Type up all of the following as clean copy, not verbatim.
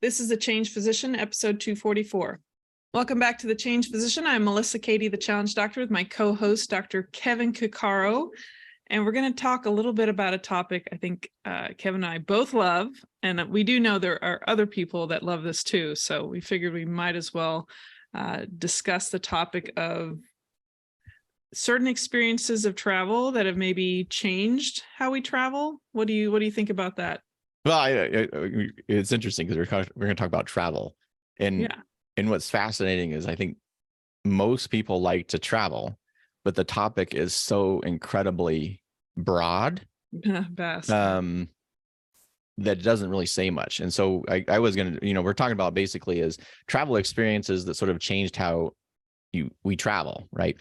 This is The Change Physician, episode 244. Welcome back to The Change Physician. I'm Melissa Cady, the Challenge Doctor, with my co-host, Dr. Kevin Cuccaro. And we're going to talk a little bit about a topic I think Kevin and I both love. And we do know there are other people that love this too. So we figured we might as well discuss the topic of certain experiences of travel that have maybe changed how we travel. What do you think about that? Well, it's interesting because we're going to talk about travel, and what's fascinating is I think most people like to travel, but the topic is so incredibly broad, Best. that it doesn't really say much. And so I was going to, we're talking about basically is travel experiences that sort of changed how we travel, right?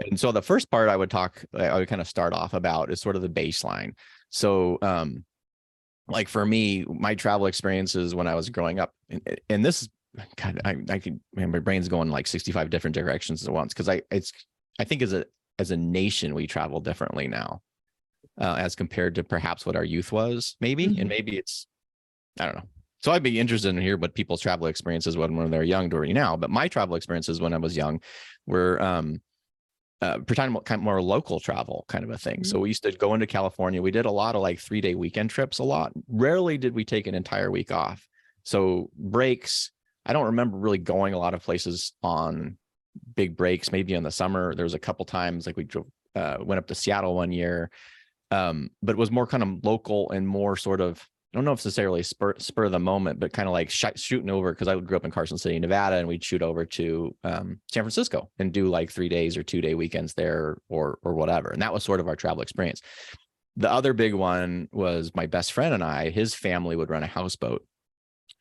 And so the first part I would kind of start off about is sort of the baseline. So, like for me, my travel experiences when I was growing up, and this kind of, my brain's going like 65 different directions at once, because I think as a nation we travel differently now, as compared to perhaps what our youth was, maybe. And maybe it's, I don't know. So I'd be interested in hear what people's travel experiences when they're young to now. But my travel experiences when I was young were pretend kind of more local travel kind of a thing. So we used to go into California. We did a lot of like 3-day weekend trips a lot. Rarely did we take an entire week off. So breaks, I don't remember really going a lot of places on big breaks. Maybe in the summer, there was a couple times like we went up to Seattle one year. But it was more kind of local and more sort of, I don't know if necessarily spur of the moment, but kind of like shooting over, because I grew up in Carson City, Nevada, and we'd shoot over to San Francisco and do like 3 days or 2-day weekends there or whatever. And that was sort of our travel experience. The other big one was my best friend and I, his family would run a houseboat,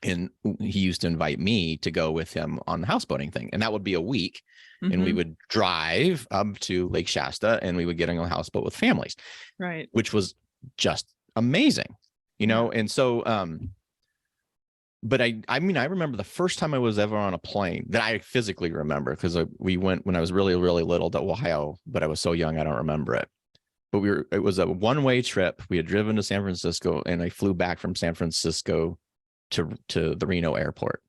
and he used to invite me to go with him on the houseboating thing. And that would be a week. And we would drive up to Lake Shasta and we would get on a houseboat with families, right? Which was just amazing. And so, but I mean, I remember the first time I was ever on a plane that I physically remember, because we went when I was really, really little to Ohio, but I was so young, I don't remember it. But it was a one-way trip. We had driven to San Francisco, and I flew back from San Francisco to the Reno airport.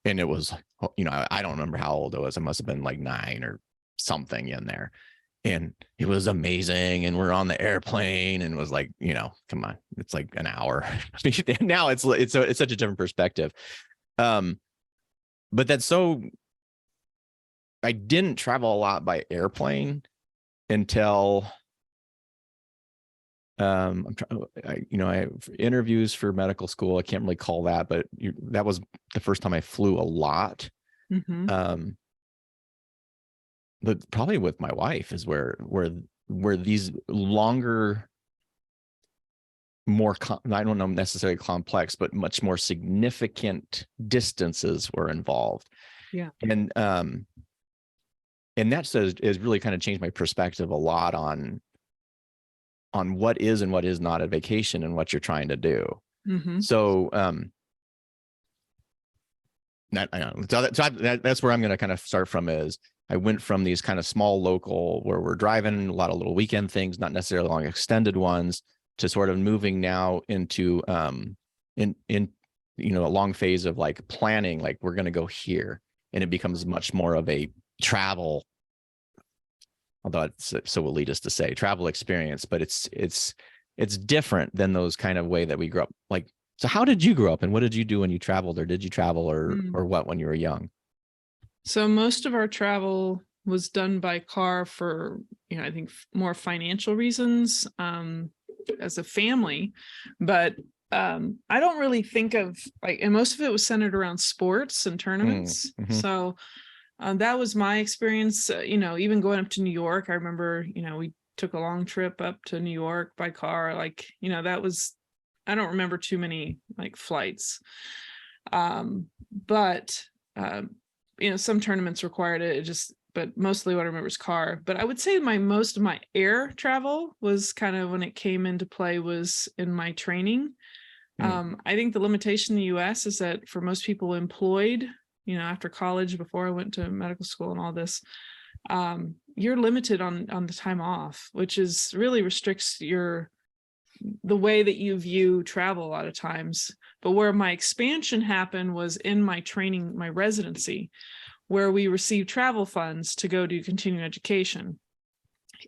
And it was, I don't remember how old I was. I must have been like 9 or something in there. And it was amazing. And we're on the airplane, and it was like, come on, it's like an hour. Now it's such a different perspective. But that's so, I didn't travel a lot by airplane until, I have interviews for medical school. I can't really call that, but that was the first time I flew a lot. But probably with my wife is where these longer, more, I don't know necessarily complex, but much more significant distances were involved. Yeah. And that has really kind of changed my perspective a lot on what is and what is not a vacation and what you're trying to do. So, that's where I'm going to kind of start from. Is I went from these kind of small local where we're driving a lot of little weekend things, not necessarily long extended ones, to sort of moving now into in a long phase of like planning, like we're going to go here, and it becomes much more of a travel, although it's so elitist to say travel experience, but it's different than those kind of way that we grew up. Like, so how did you grow up, and what did you do when you traveled, or did you travel or what when you were young? So most of our travel was done by car for, I think more financial reasons, as a family, but I don't really think of and most of it was centered around sports and tournaments. So that was my experience. Even going up to New York, I remember, we took a long trip up to New York by car. That was, I don't remember too many flights. But some tournaments required it, but mostly what I remember is car. But I would say most of my air travel was kind of when it came into play was in my training. I think the limitation in the US is that for most people employed, after college, before I went to medical school and all this, you're limited on the time off, which really restricts your the way that you view travel a lot of times. But where my expansion happened was in my training, my residency, where we received travel funds to go do continuing education.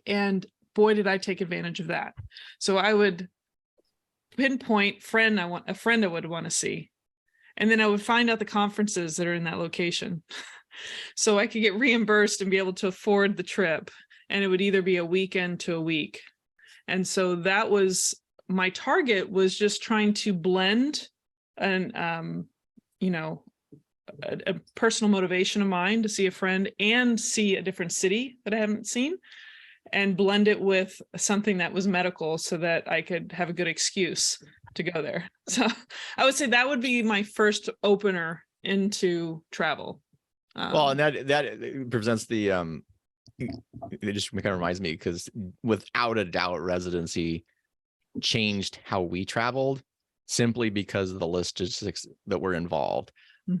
And boy, did I take advantage of that. So I would pinpoint a friend I would want to see. And then I would find out the conferences that are in that location. So I could get reimbursed and be able to afford the trip. And it would either be a weekend to a week. And so that was my target, was just trying to blend an, you know, a personal motivation of mine to see a friend and see a different city that I haven't seen, and blend it with something that was medical so that I could have a good excuse to go there. So I would say that would be my first opener into travel. Well, and that presents the it just kind of reminds me, because without a doubt, residency changed how we traveled, simply because of the logistics that were involved.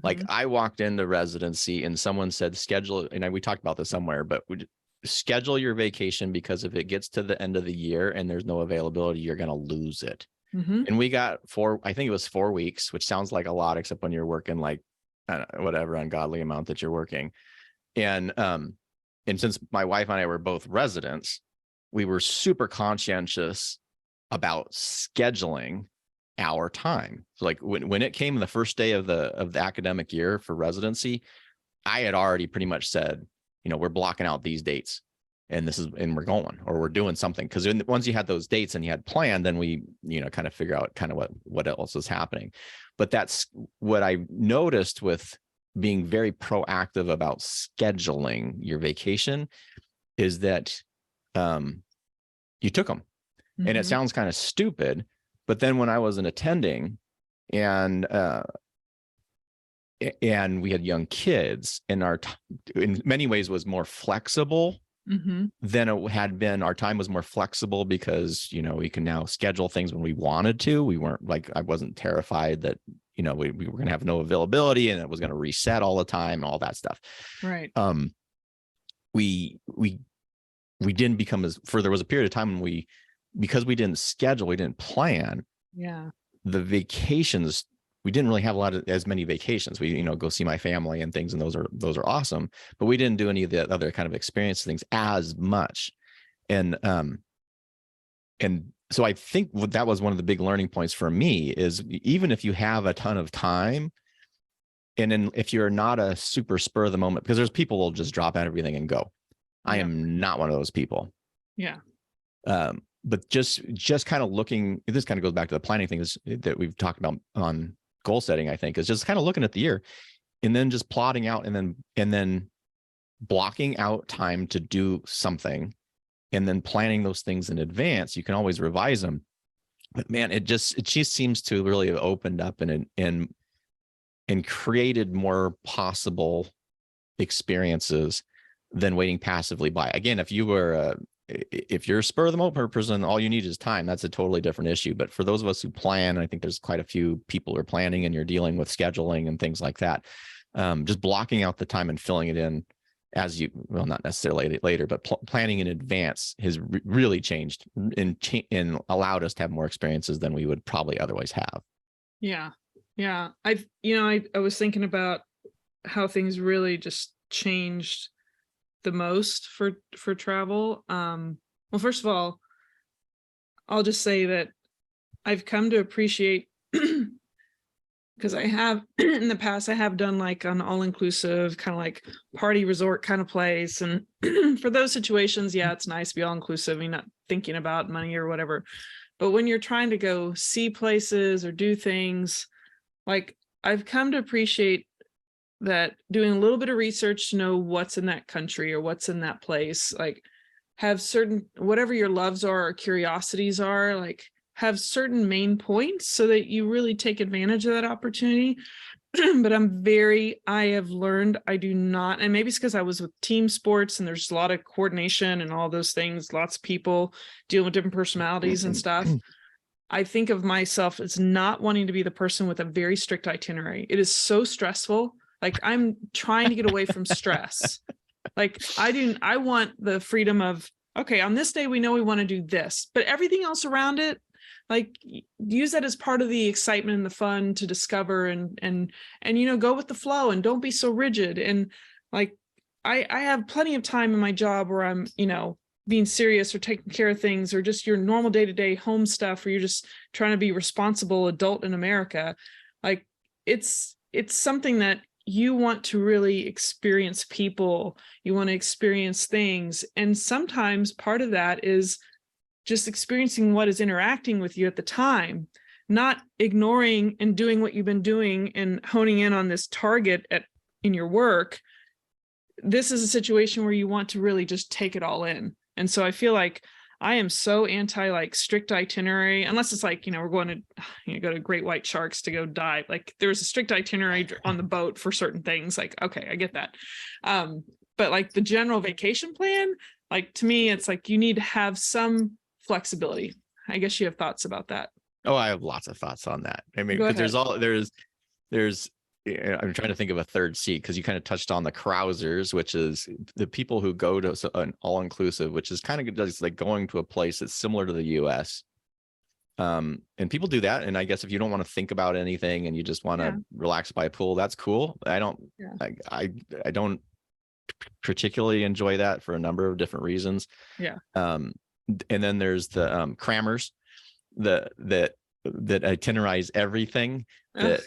Like, I walked into residency and someone said, schedule, and we talked about this somewhere, but schedule your vacation, because if it gets to the end of the year and there's no availability, you're going to lose it. And we got I think it was 4 weeks, which sounds like a lot, except when you're working like whatever ungodly amount that you're working. And since my wife and I were both residents, we were super conscientious about scheduling our time. So like when it came the first day of the academic year for residency, I had already pretty much said, you know, we're blocking out these dates, and we're going, or we're doing something. Because once you had those dates and you had planned, then we, you know, kind of figure out kind of what else is happening. But that's what I noticed with being very proactive about scheduling your vacation, is that you took them. And it sounds kind of stupid, but then when I was an attending and we had young kids, and in many ways was more flexible than it had been. Our time was more flexible because, you know, we can now schedule things when we wanted to. We weren't like, I wasn't terrified that, you know, we were going to have no availability and it was going to reset all the time and all that stuff. Right. We didn't become there was a period of time when because we didn't schedule, we didn't plan. Yeah. The vacations, we didn't really have as many vacations. We, you know, go see my family and things, and those are awesome, but we didn't do any of the other kind of experience things as much. And so I think that was one of the big learning points for me, is even if you have a ton of time, and then if you're not a super spur of the moment, because there's people who will just drop out everything and go. Yeah. I am not one of those people. Yeah. But just kind of looking, this kind of goes back to the planning things that we've talked about on goal setting, I think, is just kind of looking at the year and then just plotting out and then blocking out time to do something, and then planning those things in advance. You can always revise them, but man, it just seems to really have opened up and created more possible experiences than waiting passively by. Again, if you're a spur of the moment person, all you need is time. That's a totally different issue. But for those of us who plan, I think there's quite a few people who are planning, and you're dealing with scheduling and things like that. Just blocking out the time and filling it in not necessarily later, but planning in advance has really changed and allowed us to have more experiences than we would probably otherwise have. Yeah. Yeah. I was thinking about how things really just changed the most for travel. Well, first of all, I'll just say that I've come to appreciate, because I have in the past, I have done like an all-inclusive kind of like party resort kind of place. And for those situations, yeah, it's nice to be all-inclusive. You're not thinking about money or whatever. But when you're trying to go see places or do things, like, I've come to appreciate that doing a little bit of research to know what's in that country or what's in that place, like have certain, whatever your loves are or curiosities are, like have certain main points so that you really take advantage of that opportunity. But I have learned I do not, and maybe it's because I was with team sports and there's a lot of coordination and all those things, lots of people dealing with different personalities and stuff. I think of myself as not wanting to be the person with a very strict itinerary. It is so stressful. Like, I'm trying to get away from stress. Like, I want the freedom of, okay, on this day, we know we want to do this, but everything else around it, like use that as part of the excitement and the fun to discover and go with the flow and don't be so rigid. And like I have plenty of time in my job where I'm being serious or taking care of things, or just your normal day-to-day home stuff where you're just trying to be responsible adult in America. Like it's something that you want to really experience people, you want to experience things. And sometimes part of that is just experiencing what is interacting with you at the time, not ignoring and doing what you've been doing and honing in on this target in your work. This is a situation where you want to really just take it all in. And so I feel like I am so anti like strict itinerary, unless it's like, we're going to go to Great White Sharks to go dive. Like there's a strict itinerary on the boat for certain things. Like, okay, I get that. But like the general vacation plan, like to me, it's like you need to have some flexibility. I guess you have thoughts about that. Oh, I have lots of thoughts on that. I mean, Go because ahead. there's I'm trying to think of a third seat, because you kind of touched on the Krausers, which is the people who go to an all-inclusive, which is kind of just like going to a place that's similar to the US. And people do that. And I guess if you don't want to think about anything and you just want to relax by a pool, that's cool. I don't, I don't particularly enjoy that for a number of different reasons. Yeah. And then there's the crammers that itinerize everything. That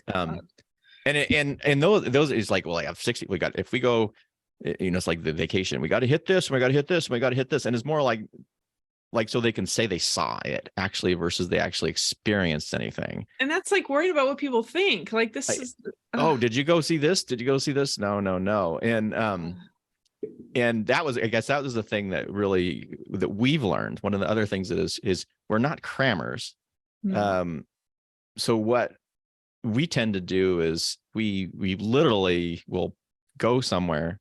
and those is like, well, I have 60. If we go, it's like the vacation. We got to hit this. And we got to hit this. And we got to hit this. And it's more like so they can say they saw it actually versus they actually experienced anything. And that's like worried about what people think. Like this is. Oh, did you go see this? Did you go see this? No. And that was, I guess that was the thing that we've learned. One of the other things that is we're not crammers. Mm-hmm. So what we tend to do is we literally will go somewhere,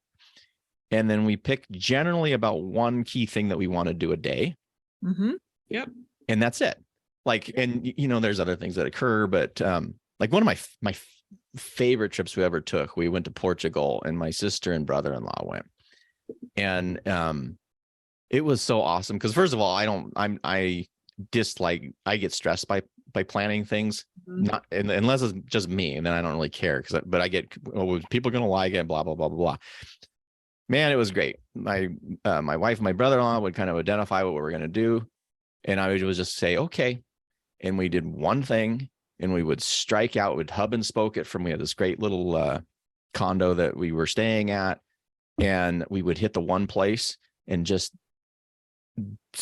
and then we pick generally about one key thing that we want to do a day. Mm-hmm. Yep. And that's it. Like, and there's other things that occur, but like one of my favorite trips we ever took, we went to Portugal, and my sister and brother-in-law went. And it was so awesome because, first of all, I get stressed by planning things, not unless it's just me, and then I don't really care but I get, people going to like it, blah blah blah blah blah. Man, it was great. My wife and my brother-in-law would kind of identify what we were going to do, and I would just say okay, and we did one thing, and we would strike out, would hub and spoke it from. We had this great little condo that we were staying at, and we would hit the one place and just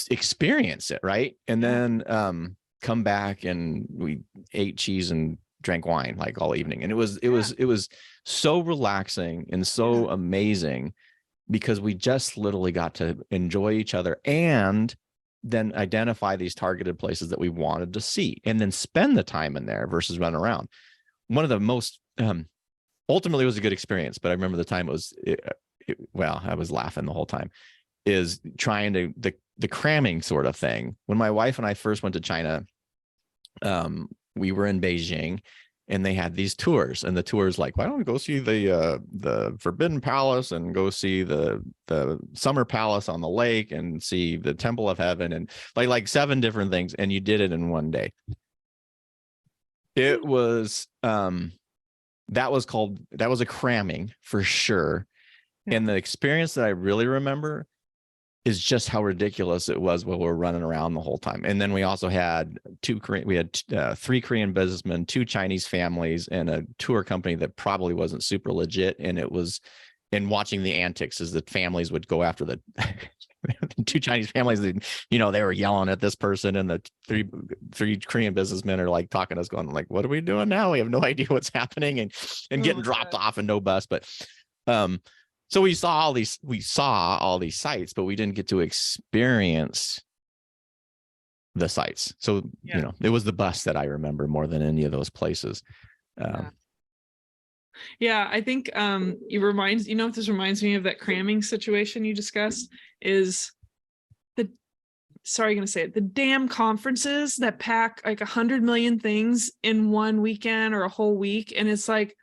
experience it, right? And then come back, and we ate cheese and drank wine like all evening, and it was so relaxing and so amazing, because we just literally got to enjoy each other and then identify these targeted places that we wanted to see, and then spend the time in there versus run around. One of the most ultimately it was a good experience, but I remember the time I was laughing the whole time, is trying to the cramming sort of thing. When my wife and I first went to China, we were in Beijing, and they had these tours, and the tours like, why don't we go see the Forbidden Palace, and go see the Summer Palace on the lake, and see the Temple of Heaven, and like 7 different things, and you did it in one day. It was that was a cramming for sure. And the experience that I really remember is just how ridiculous it was while we were running around the whole time. And then we also had 3 Korean businessmen, 2 Chinese families, and a tour company that probably wasn't super legit. And it was, and watching the antics as the families would go after the 2 Chinese families, they were yelling at this person, and the three Korean businessmen are like talking to us, going like, what are we doing now? We have no idea what's happening, and getting dropped off and no bus. But so we saw all these sites, but we didn't get to experience the sites. So, it was the bus that I remember more than any of those places. Yeah, I think what this reminds me of, that cramming situation you discussed, is the damn conferences that pack like 100 million things in one weekend or a whole week. And it's like,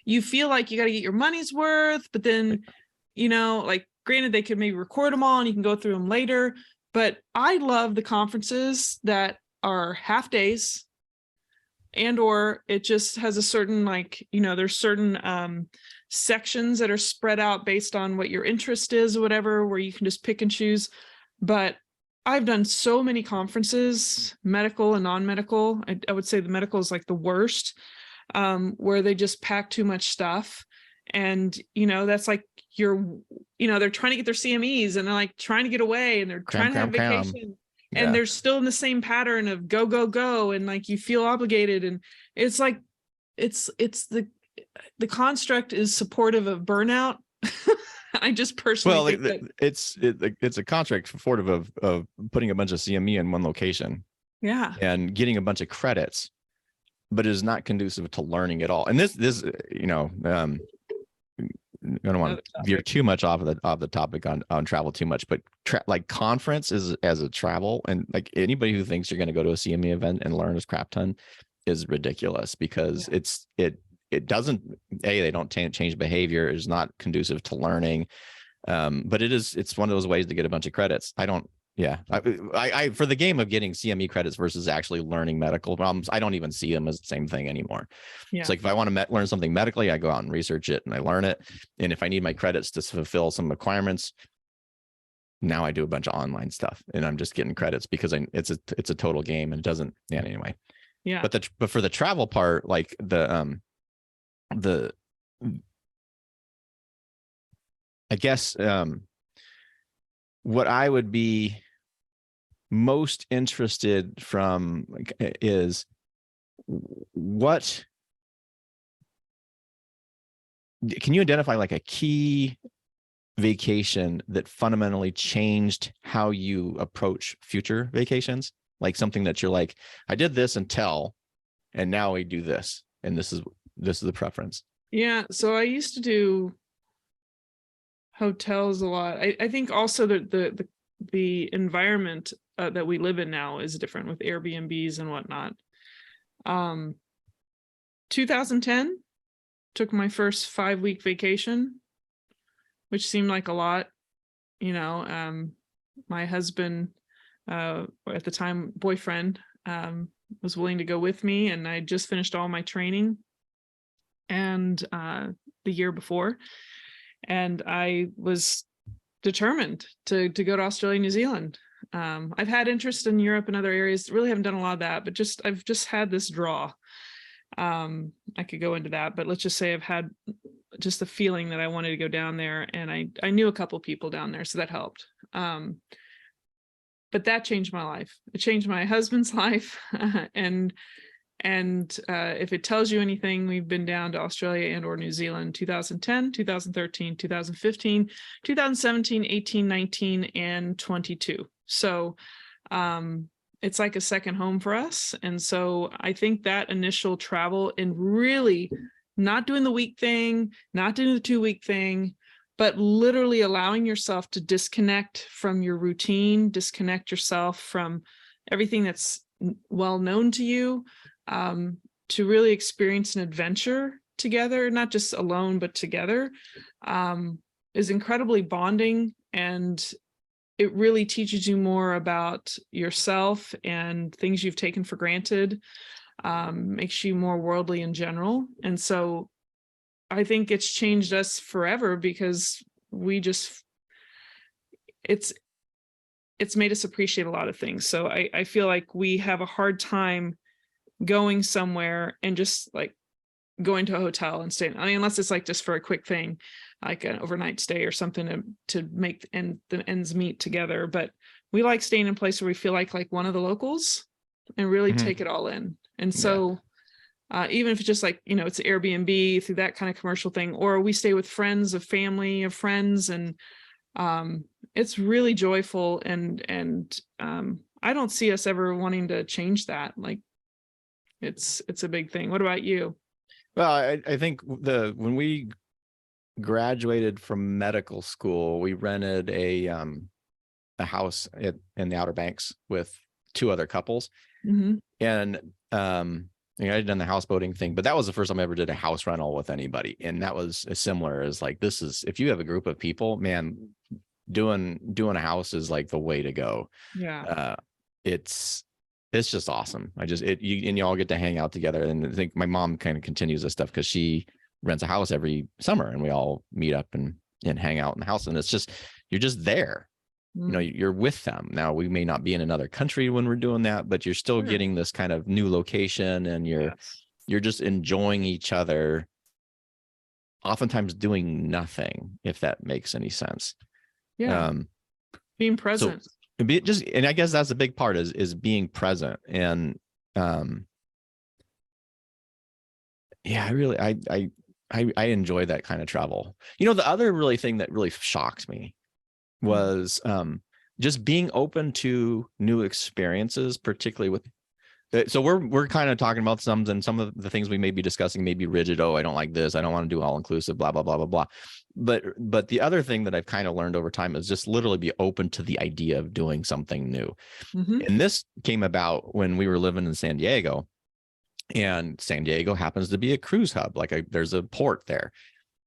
you feel like you got to get your money's worth, but then, like, granted, they could maybe record them all and you can go through them later. But I love the conferences that are half days, and or it just has a certain, like, there's certain sections that are spread out based on what your interest is or whatever, where you can just pick and choose. But I've done so many conferences, medical and non-medical. I would say the medical is like the worst, where they just pack too much stuff. And, that's like they're trying to get their CMEs and they're like trying to get away and they're trying to have vacation. And they're still in the same pattern of go, go, go. And like, you feel obligated. And it's like, it's the construct is supportive of burnout. I just personally think that it's a contract supportive of putting a bunch of CME in one location. Yeah. And getting a bunch of credits, but it is not conducive to learning at all. And this, I don't want to veer too much off the topic on travel too much, but like conference is as a travel, and like anybody who thinks you're going to go to a CME event and learn a crap ton is ridiculous, because it doesn't, they don't change behavior, is not conducive to learning. But it's one of those ways to get a bunch of credits. I for the game of getting CME credits versus actually learning medical problems, I don't even see them as the same thing anymore. Yeah. It's like, if I want to learn something medically, I go out and research it and I learn it. And if I need my credits to fulfill some requirements, now I do a bunch of online stuff and I'm just getting credits because it's a total game, and it doesn't, anyway. Yeah. But for the travel part, like I guess what I would be most interested from is what can you identify like a key vacation that fundamentally changed how you approach future vacations? Like something that you're like, I did this and now we do this, and this is the preference. Yeah. So I used to do hotels a lot. I think also that the environment that we live in now is different with Airbnbs and whatnot. 2010 took my first 5-week vacation, which seemed like a lot. My husband, at the time boyfriend, was willing to go with me, and I just finished all my training and the year before, and I was determined to go to Australia, New Zealand. I've had interest in Europe and other areas, really haven't done a lot of that, but I've just had this draw. I could go into that, but let's just say I've had just the feeling that I wanted to go down there, and I knew a couple people down there, so that helped. But that changed my life. It changed my husband's life. And if it tells you anything, we've been down to Australia and or New Zealand 2010, 2013, 2015, 2017, 18, 19, and 22. So it's like a second home for us. And so I think that initial travel and really not doing the week thing, not doing the 2-week thing, but literally allowing yourself to disconnect from your routine, disconnect yourself from everything that's well known to you, to really experience an adventure together, not just alone, but together, is incredibly bonding. And it really teaches you more about yourself and things you've taken for granted, makes you more worldly in general. And so I think it's changed us forever, because it's made us appreciate a lot of things. So I feel like we have a hard time going somewhere and just like going to a hotel and staying. I mean, unless it's like just for a quick thing, like an overnight stay or something to make the ends meet together. But we like staying in a place where we feel like one of the locals and really take it all in. And so even if it's just like, it's Airbnb through that kind of commercial thing, or we stay with friends of family of friends, and it's really joyful. And I don't see us ever wanting to change that. Like it's a big thing. What about you? Well, I think when we graduated from medical school, we rented a house in the Outer Banks with 2 other couples. Mm-hmm. And I'd done the houseboating thing, but that was the first time I ever did a house rental with anybody. And that was as similar as like, if you have a group of people, man, doing a house is like the way to go. Yeah. It's it's just awesome. You all get to hang out together. And I think my mom kind of continues this stuff because she rents a house every summer and we all meet up and hang out in the house. And it's just, you're just there. You know, you're with them. Now we may not be in another country when we're doing that, but you're still getting this kind of new location, and you're just enjoying each other, oftentimes doing nothing, if that makes any sense. Yeah. Being present. So and I guess that's a big part is being present. And yeah, I enjoy that kind of travel. You know, the other really thing that really shocked me was just being open to new experiences, particularly with. So we're kind of talking about some of the things we may be discussing may be rigid. Oh, I don't like this. I don't want to do all inclusive, blah, blah, blah, blah, blah. But the other thing that I've kind of learned over time is just literally be open to the idea of doing something new. And this came about when we were living in San Diego, and San Diego happens to be a cruise hub. Like there's a port there.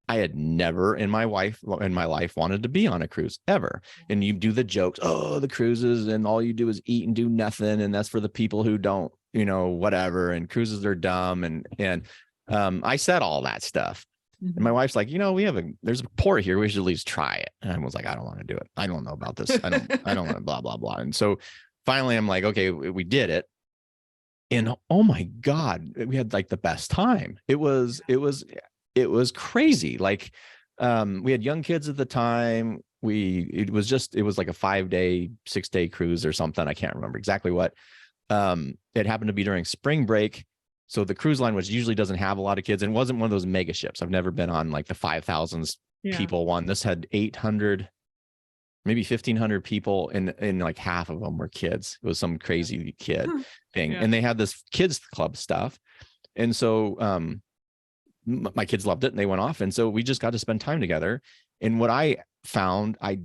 I had never in my life wanted to be on a cruise ever. And you do the jokes, oh, the cruises, and all you do is eat and do nothing. And that's for the people who don't, you know, whatever. And cruises are dumb. And I said all that stuff. And my wife's like, you know, there's a port here. We should at least try it. And I was like, I don't want to do it. I don't know about this. I don't want to blah, blah, blah. And so finally I'm like, okay, we did it. And oh my God, we had like the best time. It was was crazy. Like, we had young kids at the time. It was like a 5-day, 6-day cruise or something. I can't remember exactly what. It happened to be during spring break. So the cruise line, which usually doesn't have a lot of kids, and wasn't one of those mega ships. I've never been on like the 5,000 people one. This had 800, maybe 1,500 people, and like half of them were kids. It was some crazy kid thing. And they had this kids club stuff. And so, my kids loved it and they went off. And so we just got to spend time together. And what I found, I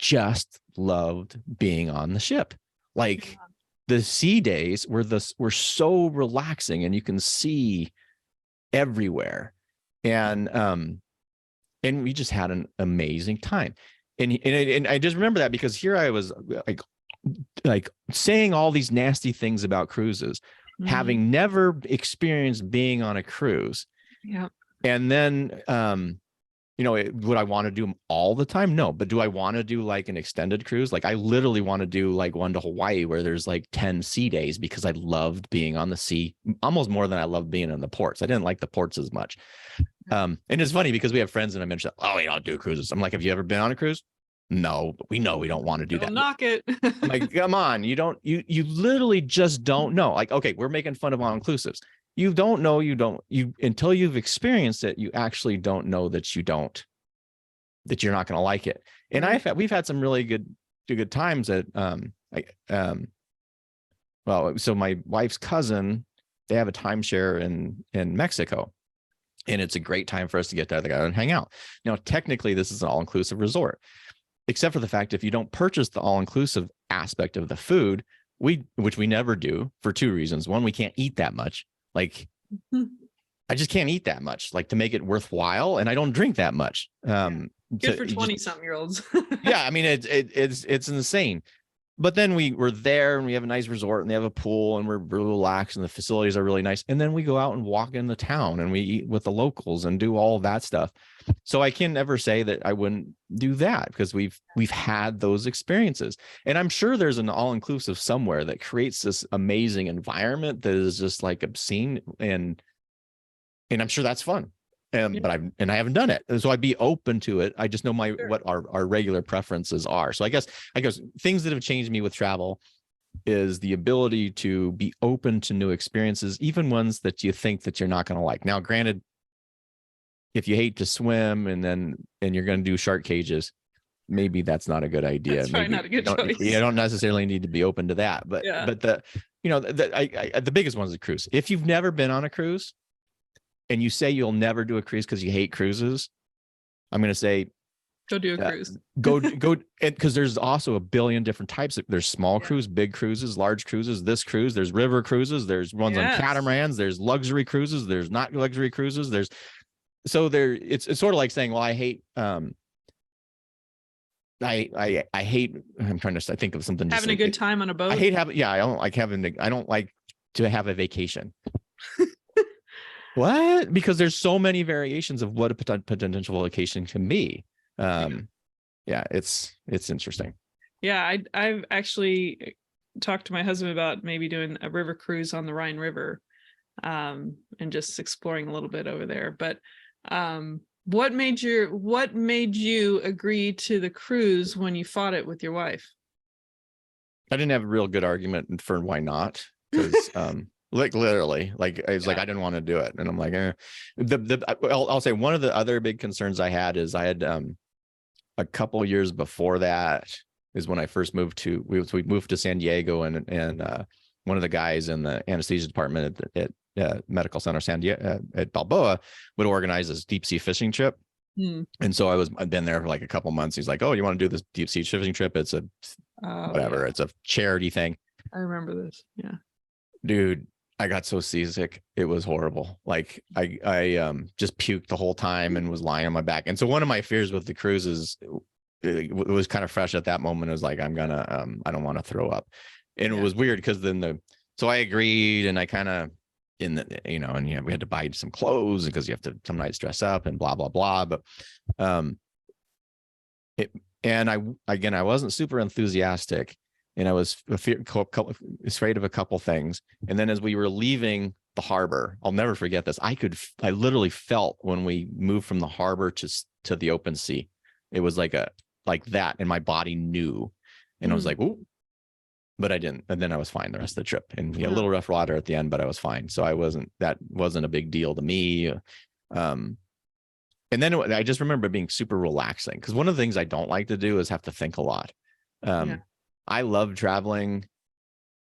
just loved being on the ship. Like the sea days were so relaxing, and you can see everywhere. And we just had an amazing time. And I just remember that because here I was like saying all these nasty things about cruises, having never experienced being on a cruise. Yeah. And then, you know, would I want to do them all the time? No. But do I want to do like an extended cruise? Like I literally want to do like one to Hawaii where there's like 10 sea days, because I loved being on the sea almost more than I loved being in the ports. I didn't like the ports as much. And it's funny because we have friends and I mentioned, oh, we don't do cruises. I'm like, have you ever been on a cruise? No, but we know we don't want to do that. Knock it. I'm like, come on, you literally just don't know. Like, okay, we're making fun of all inclusives. You don't know, until you've experienced it, you actually don't know that you're not going to like it. And we've had some really good times at, so my wife's cousin, they have a timeshare in Mexico, and it's a great time for us to get there together and hang out. Now, technically this is an all-inclusive resort, except for the fact, if you don't purchase the all-inclusive aspect of the food, which we never do for 2 reasons. One, we can't eat that much. Like, I just can't eat that much, like, to make it worthwhile. And I don't drink that much. Good for 20-something-year-olds. Yeah. I mean, it's insane. But then we're there and we have a nice resort and they have a pool and we're really relaxed and the facilities are really nice. And then we go out and walk in the town and we eat with the locals and do all that stuff. So I can never say that I wouldn't do that, because we've had those experiences. And I'm sure there's an all-inclusive somewhere that creates this amazing environment that is just like obscene, and I'm sure that's fun. But I haven't done it. And so I'd be open to it. I just know what our regular preferences are. So I guess things that have changed me with travel is the ability to be open to new experiences, even ones that you think that you're not going to like. Now, granted, if you hate to swim and you're going to do shark cages, maybe that's not a good idea. That's probably not a good choice. You don't necessarily need to be open to that. But the biggest one is a cruise. If you've never been on a cruise, and you say you'll never do a cruise because you hate cruises, I'm going to say, go do a cruise. Go, because there's also a billion different types. There's small cruise, big cruises, large cruises, this cruise, there's river cruises, there's ones on catamarans, there's luxury cruises, there's not luxury cruises. It's sort of like saying, well, I hate I hate, I'm trying to think of something. Having a good time on a boat. I hate having, yeah, I don't like to have a vacation. What? Because there's so many variations of what a potential vacation can be. Yeah, it's interesting. Yeah, I've actually talked to my husband about maybe doing a river cruise on the Rhine River, and just exploring a little bit over there. But what made you agree to the cruise when you fought it with your wife? I didn't have a real good argument for why not, because like literally, like it's like I didn't want to do it, and I'm like, I'll say one of the other big concerns I had is I had a couple years before that is when I first moved to we moved to San Diego, and one of the guys in the anesthesia department at Medical Center San Diego at Balboa would organize this deep sea fishing trip. And so I'd been there for like a couple months. He's like, "Oh, you want to do this deep sea fishing trip? It's a whatever. It's a charity thing." I remember this. Yeah, dude, I got so seasick. It was horrible. Like I just puked the whole time and was lying on my back. And so one of my fears with the cruises, it was kind of fresh at that moment. It was like, I don't want to throw up. And it was weird because so I agreed, and I kind of we had to buy some clothes because you have to some nights dress up and blah, blah, blah. But I wasn't super enthusiastic, and I was afraid of a couple things. And then as we were leaving the harbor, I'll never forget this. I literally felt when we moved from the harbor to the open sea, it was like that. And my body knew, and I was like, ooh, but I didn't. And then I was fine the rest of the trip, and we had a little rough water at the end, but I was fine. So that wasn't a big deal to me. And then I just remember being super relaxing, because one of the things I don't like to do is have to think a lot. I love traveling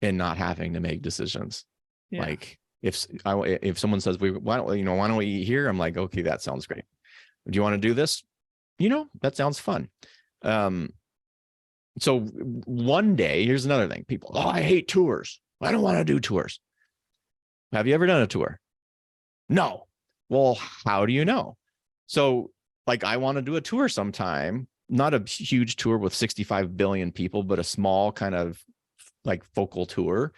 and not having to make decisions. Yeah. Like if someone says, why don't we eat here? I'm like, okay, that sounds great. Do you want to do this? That sounds fun. So one day, here's another thing. People, I hate tours. I don't want to do tours. Have you ever done a tour? No. Well, how do you know? So like, I want to do a tour sometime, not a huge tour with 65 billion people, but a small kind of like focal tour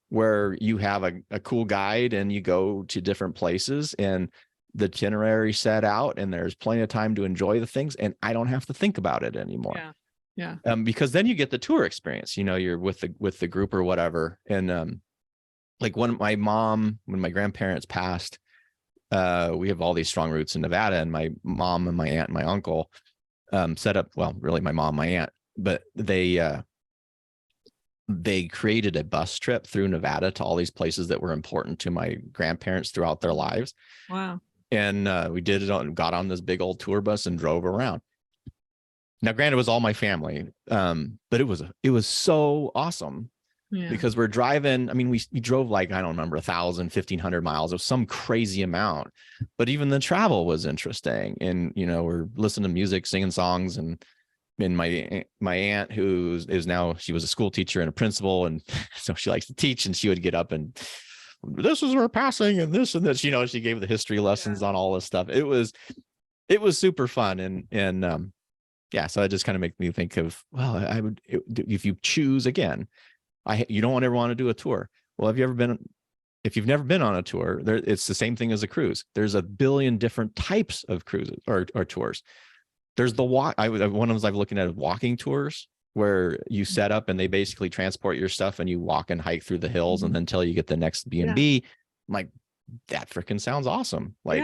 where you have a cool guide and you go to different places and the itinerary set out, and there's plenty of time to enjoy the things, and I don't have to think about it anymore. Yeah. Because then you get the tour experience, you're with the group or whatever. And like when my grandparents passed, we have all these strong roots in Nevada, and my mom and my aunt and my uncle set up, well, really my mom, my aunt, but they created a bus trip through Nevada to all these places that were important to my grandparents throughout their lives. Wow. And we did it got on this big old tour bus and drove around. Now, granted, it was all my family, but it was so awesome. Yeah. Because we're driving. I mean, we drove like, I don't remember, 1,000, 1,500 miles. It was some crazy amount, but even the travel was interesting. And, we're listening to music, singing songs, and my aunt, who is now, she was a school teacher and a principal. And so she likes to teach, and she would get up and, this is her passing and this and this, she gave the history lessons on all this stuff. It was super fun. And yeah, so it just kind of makes me think of, well, if you choose again, you don't ever want to do a tour. Well, if you've never been on a tour, it's the same thing as a cruise. There's a billion different types of cruises or tours. There's the one of them I've looking at walking tours, where you set up and they basically transport your stuff and you walk and hike through the hills and then until you get the next B&B. I'm like, that freaking sounds awesome. Like,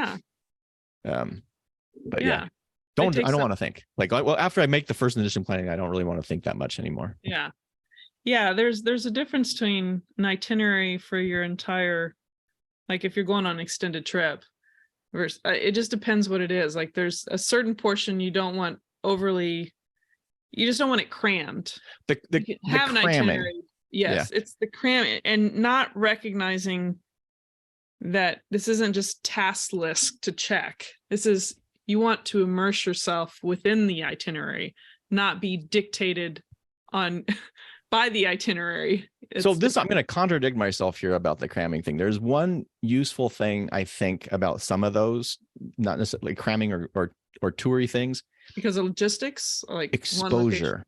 but I don't want to think like, well, after I make the first initial planning, I don't really want to think that much anymore. Yeah. There's a difference between an itinerary for your entire, like if you're going on an extended trip versus, it just depends what it is. Like there's a certain portion you don't want you just don't want it crammed. The have an itinerary. Yes. It's the cram, and not recognizing that this isn't just task list to check. This is, you want to immerse yourself within the itinerary, not be dictated on by the itinerary. So I'm going to contradict myself here about the cramming thing. There's one useful thing I think about some of those, not necessarily cramming or toury things. Because of logistics, like exposure.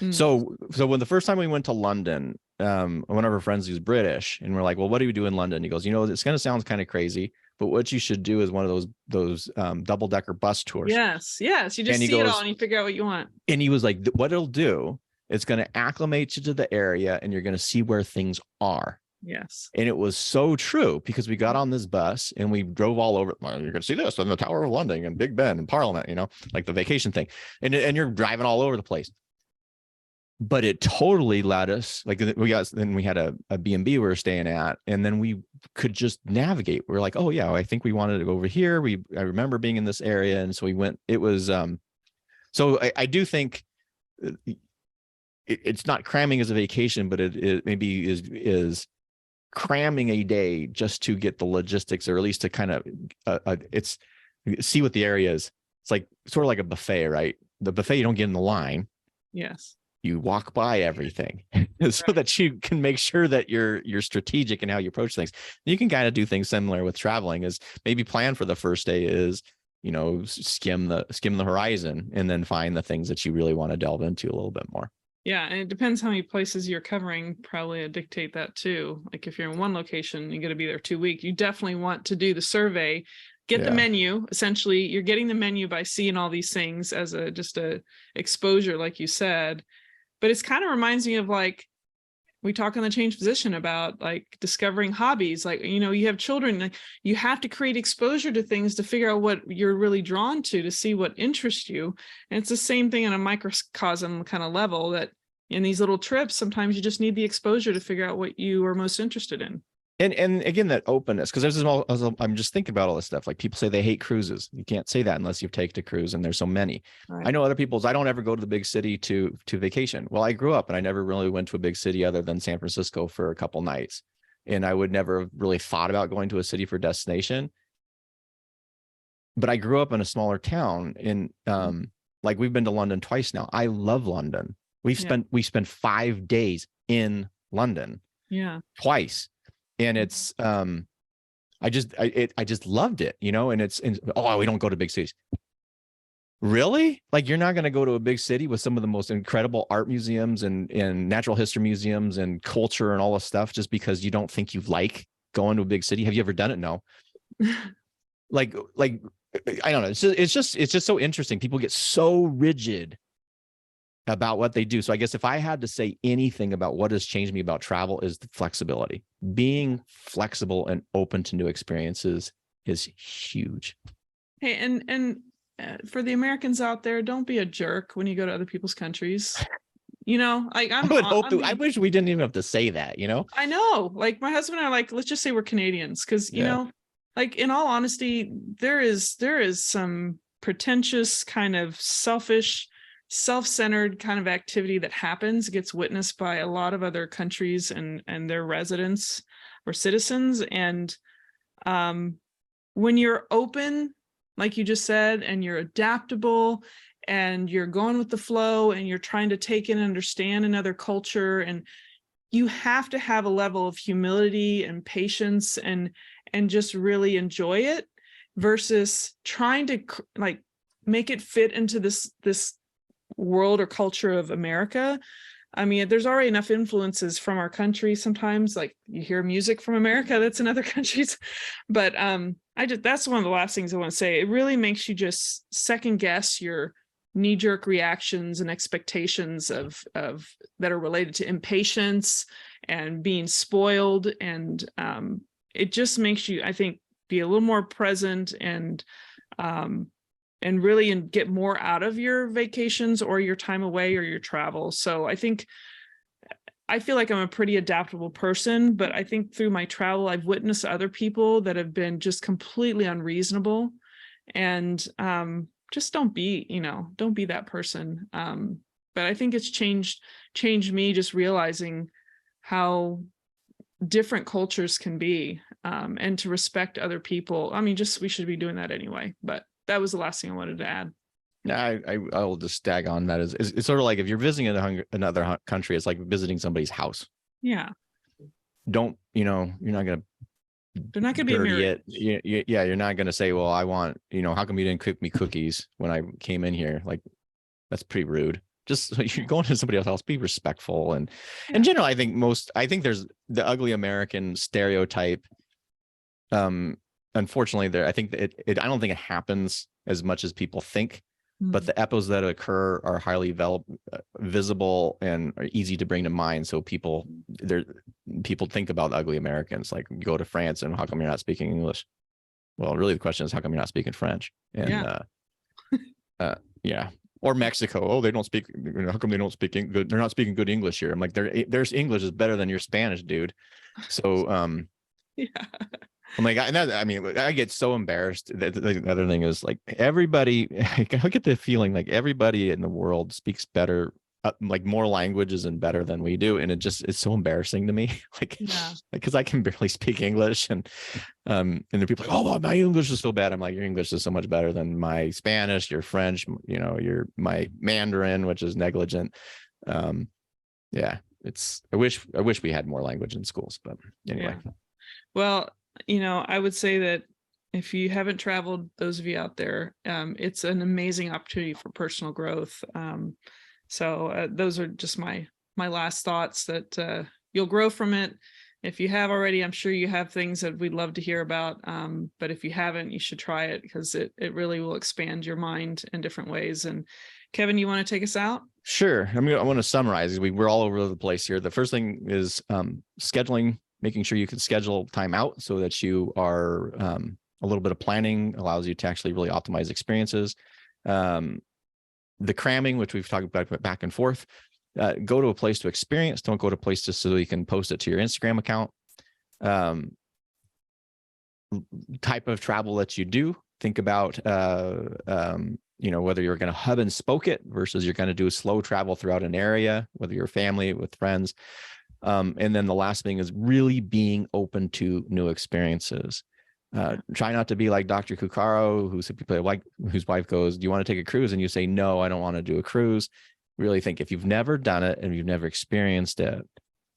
Mm. So when the first time we went to London, one of our friends who's British, and we're like, well, what do we do in London? He goes, it's going to sound kind of crazy, but what you should do is one of those double-decker bus tours. Yes. You just see it all and you figure out what you want. And he was like, what it'll do, it's going to acclimate you to the area and you're going to see where things are. Yes. And it was so true, because we got on this bus and we drove all over. Well, you're going to see this and the Tower of London and Big Ben and Parliament, like the vacation thing. And you're driving all over the place. But it totally let us, like, we had a B&B we were staying at, and then we could just navigate. We're like, oh yeah, I think we wanted to go over here. I remember being in this area. And so we went. It was, so I do think it's not cramming as a vacation, but it maybe is cramming a day just to get the logistics, or at least to kind of it's see what the area is. It's like sort of like a buffet, right? The buffet, you don't get in the line. Yes. You walk by everything so that you can make sure that you're strategic in how you approach things. You can kind of do things similar with traveling, is maybe plan for the first day is, skim the horizon, and then find the things that you really want to delve into a little bit more. Yeah, and it depends how many places you're covering, probably dictate that too. Like if you're in one location, you're going to be there 2 weeks. You definitely want to do the survey, get the menu. Essentially, you're getting the menu by seeing all these things as just a exposure, like you said. But it's kind of reminds me of, like, we talk on the change position about like discovering hobbies. Like, you have children, like, you have to create exposure to things to figure out what you're really drawn to see what interests you. And it's the same thing on a microcosm kind of level, that in these little trips, sometimes you just need the exposure to figure out what you are most interested in. And again, that openness, because I'm just thinking about all this stuff. Like, people say they hate cruises. You can't say that unless you've taken a cruise, and there's so many. Right. I know other people's, I don't ever go to the big city to vacation. Well, I grew up and I never really went to a big city other than San Francisco for a couple nights. And I would never have really thought about going to a city for destination. But I grew up in a smaller town, and like, we've been to London twice now. I love London. We spent 5 days in London. Yeah. Twice. And it's, I just loved it, and we don't go to big cities. Really? Like, you're not going to go to a big city with some of the most incredible art museums and natural history museums and culture and all this stuff just because you don't think you like going to a big city? Have you ever done it? No. like, I don't know. It's just so interesting. People get so rigid about what they do. So I guess if I had to say anything about what has changed me about travel, is the flexibility. Being flexible and open to new experiences is huge. Hey, and for the Americans out there, don't be a jerk when you go to other people's countries. Like, I wish we didn't even have to say that, I know, like, my husband and I, like, let's just say we're Canadians, because like, in all honesty, there is some pretentious, kind of selfish, self-centered kind of activity that gets witnessed by a lot of other countries and their residents or citizens. And when you're open, like you just said, and you're adaptable and you're going with the flow and you're trying to take in and understand another culture, and you have to have a level of humility and patience and just really enjoy it, versus trying to like make it fit into this world or culture of America. I mean, there's already enough influences from our country. Sometimes, like, you hear music from America that's in other countries, but that's one of the last things I want to say. It really makes you just second guess your knee-jerk reactions and expectations of that are related to impatience and being spoiled, and it just makes you, I think, be a little more present and really get more out of your vacations or your time away or your travel. So I feel like I'm a pretty adaptable person, but I think through my travel, I've witnessed other people that have been just completely unreasonable, and just don't be that person. But I think it's changed me, just realizing how different cultures can be, and to respect other people. I mean, we should be doing that anyway, but that was the last thing I wanted to add. I will just stag on that. It's sort of like if you're visiting another country, it's like visiting somebody's house. Yeah. Don't, you're not going to They're not going to be a dirty mirror. it. Yeah, you're not going to say, well, I want, how come you didn't cook me cookies when I came in here? Like, that's pretty rude. Just you're going to somebody else's house, be respectful. And in general, I think there's the ugly American stereotype. Unfortunately, I think that I don't think it happens as much as people think, but the epos that occur are highly visible and are easy to bring to mind. So people think about ugly Americans, like you go to France and how come you're not speaking English? Well, really the question is, how come you're not speaking French? And yeah. Or Mexico. Oh, they don't speak. How come they don't speak good? They're not speaking good English here. I'm like, their English is better than your Spanish, dude. So, yeah. I'm like, I get so embarrassed. The other thing is like everybody, I get the feeling like everybody in the world speaks better, like more languages and better than we do. And it's so embarrassing to me. Because I can barely speak English and there are people like, oh, my English is so bad. I'm like, your English is so much better than my Spanish, your French, my Mandarin, which is negligent. Yeah, I wish we had more language in schools, but anyway. Yeah. Well, I would say that if you haven't traveled, those of you out there, it's an amazing opportunity for personal growth. So those are just my last thoughts, that you'll grow from it. If you have already, I'm sure you have things that we'd love to hear about. But if you haven't, you should try it, because it really will expand your mind in different ways. And Kevin, you want to take us out? Sure. I want to summarize. We're all over the place here. The first thing is scheduling, making sure you can schedule time out so that you are a little bit of planning allows you to actually really optimize experiences. The cramming, which we've talked about back and forth, go to a place to experience. Don't go to a place just so you can post it to your Instagram account. Type of travel that you do, think about, whether you're going to hub and spoke it versus you're going to do a slow travel throughout an area, whether you're family with friends. And then the last thing is really being open to new experiences. Try not to be like Dr. Cuccaro, whose wife goes, do you want to take a cruise? And you say, no, I don't want to do a cruise. Really think if you've never done it and you've never experienced it, at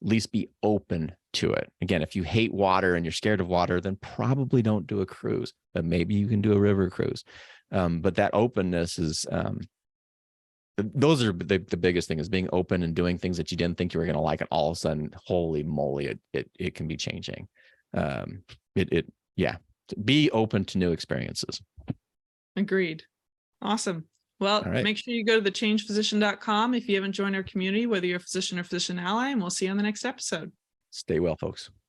least be open to it. Again, if you hate water and you're scared of water, then probably don't do a cruise, but maybe you can do a river cruise. But that openness is, those are the biggest thing, is being open and doing things that you didn't think you were going to like. And all of a sudden, holy moly, it can be changing. Be open to new experiences. Agreed. Awesome. Well, make sure you go to thechangephysician.com if you haven't joined our community, whether you're a physician or physician ally, and we'll see you on the next episode. Stay well, folks.